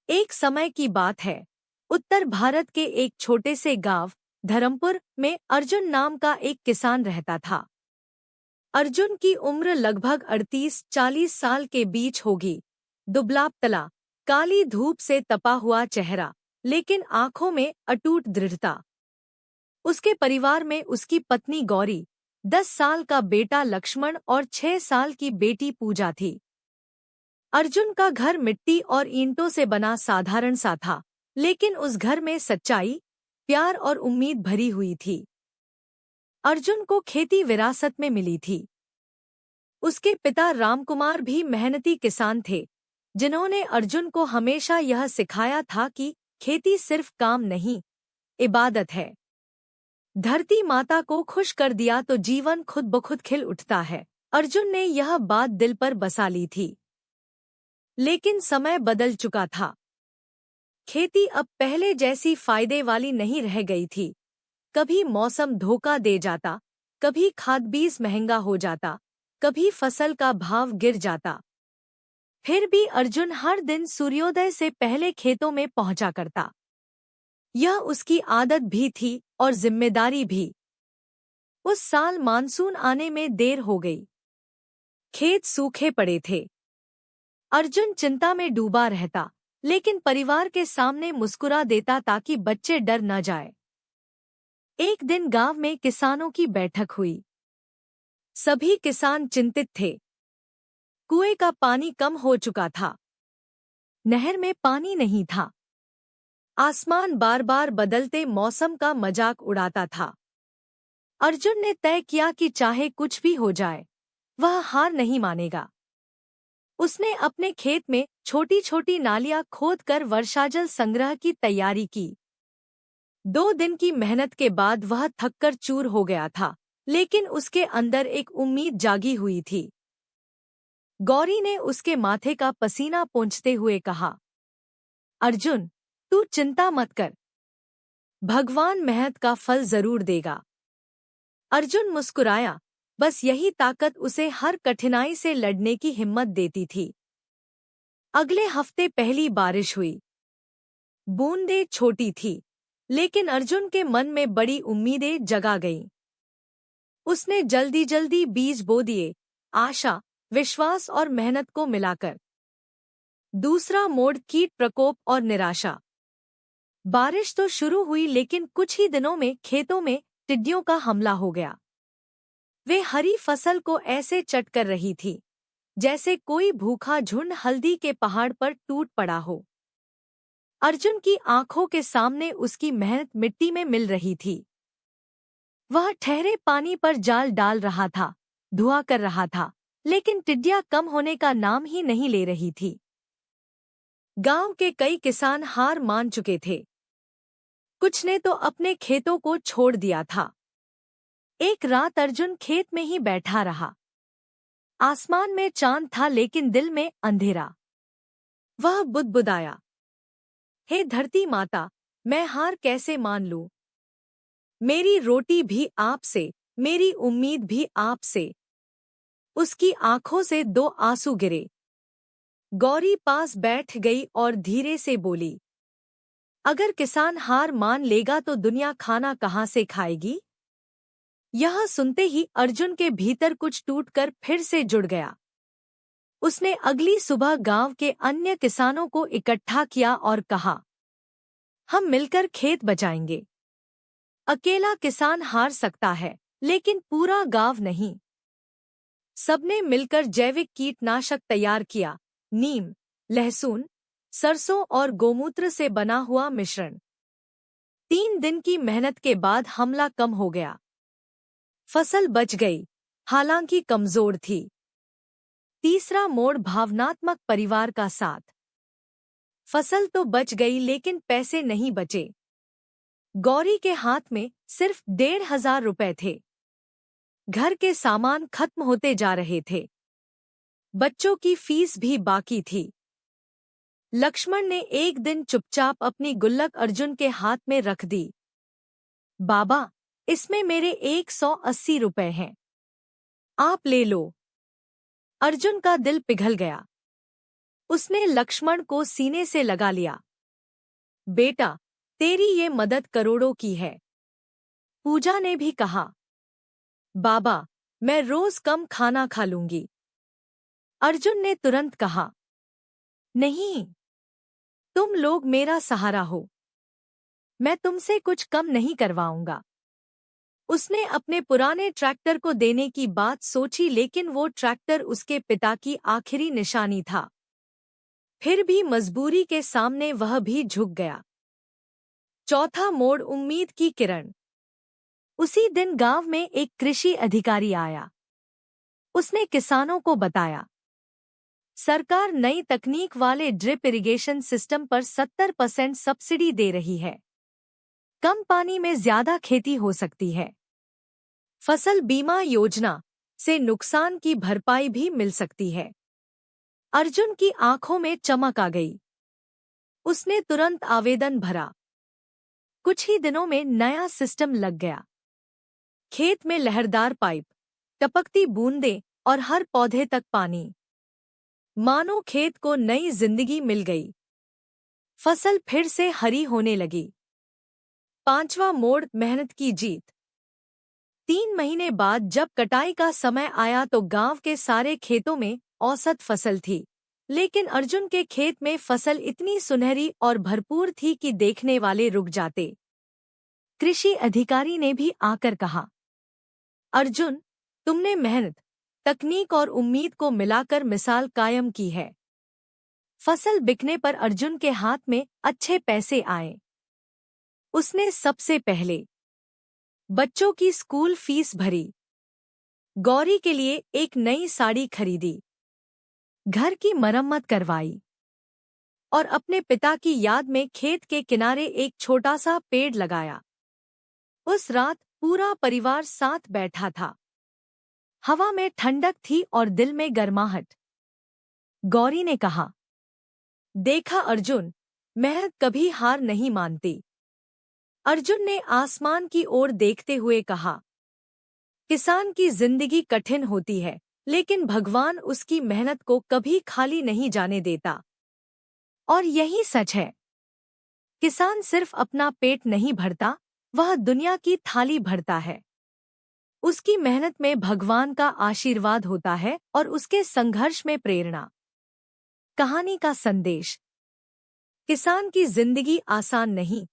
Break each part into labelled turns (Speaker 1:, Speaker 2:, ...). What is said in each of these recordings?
Speaker 1: एक समय की बात है। उत्तर भारत के एक छोटे से गांव धर्मपुर में अर्जुन नाम का एक किसान रहता था। अर्जुन की उम्र लगभग 38-40 साल के बीच होगी। दुबला पतला, काली धूप से तपा हुआ चेहरा, लेकिन आंखों में अटूट दृढ़ता। उसके परिवार में उसकी पत्नी गौरी, 10 साल का बेटा लक्ष्मण और 6 साल की बेटी पूजा थी। अर्जुन का घर मिट्टी और ईंटों से बना साधारण सा था, लेकिन उस घर में सच्चाई, प्यार और उम्मीद भरी हुई थी। अर्जुन को खेती विरासत में मिली थी। उसके पिता रामकुमार भी मेहनती किसान थे, जिन्होंने अर्जुन को हमेशा यह सिखाया था कि खेती सिर्फ काम नहीं, इबादत है। धरती माता को खुश कर दिया तो जीवन खुद ब खुद खिल उठता है। अर्जुन ने यह बात दिल पर बसा ली थी। लेकिन समय बदल चुका था। खेती अब पहले जैसी फायदे वाली नहीं रह गई थी। कभी मौसम धोखा दे जाता, कभी खाद बीज महंगा हो जाता, कभी फसल का भाव गिर जाता। फिर भी अर्जुन हर दिन सूर्योदय से पहले खेतों में पहुंचा करता। यह उसकी आदत भी थी और जिम्मेदारी भी। उस साल मानसून आने में देर हो गई। खेत सूखे पड़े थे। अर्जुन चिंता में डूबा रहता, लेकिन परिवार के सामने मुस्कुरा देता ताकि बच्चे डर न जाए। एक दिन गांव में किसानों की बैठक हुई। सभी किसान चिंतित थे। कुएं का पानी कम हो चुका था। नहर में पानी नहीं था। आसमान बार बार बदलते मौसम का मजाक उड़ाता था। अर्जुन ने तय किया कि चाहे कुछ भी हो जाए, वह हार नहीं मानेगा। उसने अपने खेत में छोटी छोटी नालियां खोदकर वर्षाजल संग्रह की तैयारी की। 2 दिन की मेहनत के बाद वह थककर चूर हो गया था, लेकिन उसके अंदर एक उम्मीद जागी हुई थी। गौरी ने उसके माथे का पसीना पोंछते हुए कहा, अर्जुन, तू चिंता मत कर। भगवान मेहनत का फल जरूर देगा। अर्जुन मुस्कुराया। बस यही ताकत उसे हर कठिनाई से लड़ने की हिम्मत देती थी। अगले हफ्ते पहली बारिश हुई। बूंदें छोटी थी, लेकिन अर्जुन के मन में बड़ी उम्मीदें जगा गईं। उसने जल्दी जल्दी बीज बो दिए, आशा, विश्वास और मेहनत को मिलाकर। दूसरा मोड़ कीट प्रकोप और निराशा। बारिश तो शुरू हुई, लेकिन कुछ ही दिनों में खेतों में टिड्डियों का हमला हो गया। वे हरी फसल को ऐसे चट कर रही थी, जैसे कोई भूखा झुंड हल्दी के पहाड़ पर टूट पड़ा हो। अर्जुन की आंखों के सामने उसकी मेहनत मिट्टी में मिल रही थी। वह ठहरे पानी पर जाल डाल रहा था, धुआं कर रहा था, लेकिन टिड्डियां कम होने का नाम ही नहीं ले रही थी। गांव के कई किसान हार मान चुके थे। कुछ ने तो अपने खेतों को छोड़ दिया था। एक रात अर्जुन खेत में ही बैठा रहा। आसमान में चांद था, लेकिन दिल में अंधेरा। वह बुदबुदाया, हे धरती माता, मैं हार कैसे मान लूं? मेरी रोटी भी आपसे, मेरी उम्मीद भी आपसे। उसकी आंखों से 2 आंसू गिरे। गौरी पास बैठ गई और धीरे से बोली, अगर किसान हार मान लेगा तो दुनिया खाना कहाँ से खाएगी? यह सुनते ही अर्जुन के भीतर कुछ टूटकर फिर से जुड़ गया। उसने अगली सुबह गांव के अन्य किसानों को इकट्ठा किया और कहा, हम मिलकर खेत बचाएंगे। अकेला किसान हार सकता है, लेकिन पूरा गांव नहीं। सबने मिलकर जैविक कीटनाशक तैयार किया, नीम, लहसुन, सरसों और गोमूत्र से बना हुआ मिश्रण। 3 दिन की मेहनत के बाद हमला कम हो गया। फसल बच गई, हालांकि कमजोर थी। तीसरा मोड़ भावनात्मक परिवार का साथ। फसल तो बच गई, लेकिन पैसे नहीं बचे। गौरी के हाथ में सिर्फ 1,500 रुपए थे। घर के सामान खत्म होते जा रहे थे। बच्चों की फीस भी बाकी थी। लक्ष्मण ने एक दिन चुपचाप अपनी गुल्लक अर्जुन के हाथ में रख दी। बाबा, इसमें मेरे 180 रुपए हैं। आप ले लो। अर्जुन का दिल पिघल गया। उसने लक्ष्मण को सीने से लगा लिया। बेटा, तेरी ये मदद करोड़ों की है। पूजा ने भी कहा, बाबा, मैं रोज कम खाना खा लूंगी। अर्जुन ने तुरंत कहा, नहीं, तुम लोग मेरा सहारा हो, मैं तुमसे कुछ कम नहीं करवाऊंगा। उसने अपने पुराने ट्रैक्टर को देने की बात सोची, लेकिन वो ट्रैक्टर उसके पिता की आखिरी निशानी था। फिर भी मजबूरी के सामने वह भी झुक गया। चौथा मोड़, उम्मीद की किरण। उसी दिन गांव में एक कृषि अधिकारी आया। उसने किसानों को बताया, सरकार नई तकनीक वाले ड्रिप इरिगेशन सिस्टम पर 70% सब्सिडी दे रही है। कम पानी में ज्यादा खेती हो सकती है। फसल बीमा योजना से नुकसान की भरपाई भी मिल सकती है। अर्जुन की आंखों में चमक आ गई। उसने तुरंत आवेदन भरा। कुछ ही दिनों में नया सिस्टम लग गया। खेत में लहरदार पाइप, टपकती बूंदें और हर पौधे तक पानी। मानो खेत को नई जिंदगी मिल गई। फसल फिर से हरी होने लगी। पांचवा मोड़, मेहनत की जीत। 3 महीने बाद जब कटाई का समय आया तो गांव के सारे खेतों में औसत फसल थी, लेकिन अर्जुन के खेत में फसल इतनी सुनहरी और भरपूर थी कि देखने वाले रुक जाते। कृषि अधिकारी ने भी आकर कहा, अर्जुन, तुमने मेहनत, तकनीक और उम्मीद को मिलाकर मिसाल कायम की है। फसल बिकने पर अर्जुन के हाथ में अच्छे पैसे आए। उसने सबसे पहले बच्चों की स्कूल फीस भरी, गौरी के लिए एक नई साड़ी खरीदी, घर की मरम्मत करवाई और अपने पिता की याद में खेत के किनारे एक छोटा सा पेड़ लगाया। उस रात पूरा परिवार साथ बैठा था। हवा में ठंडक थी और दिल में गर्माहट। गौरी ने कहा, देखा अर्जुन, मेहनत कभी हार नहीं मानती। अर्जुन ने आसमान की ओर देखते हुए कहा, किसान की जिंदगी कठिन होती है, लेकिन भगवान उसकी मेहनत को कभी खाली नहीं जाने देता। और यही सच है। किसान सिर्फ अपना पेट नहीं भरता, वह दुनिया की थाली भरता है। उसकी मेहनत में भगवान का आशीर्वाद होता है और उसके संघर्ष में प्रेरणा। कहानी का संदेश, किसान की जिंदगी आसान नहीं,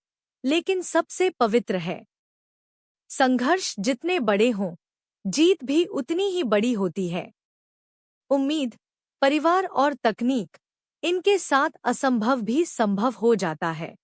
Speaker 1: लेकिन सबसे पवित्र है। संघर्ष जितने बड़े हों, जीत भी उतनी ही बड़ी होती है। उम्मीद, परिवार और तकनीक, इनके साथ असंभव भी संभव हो जाता है।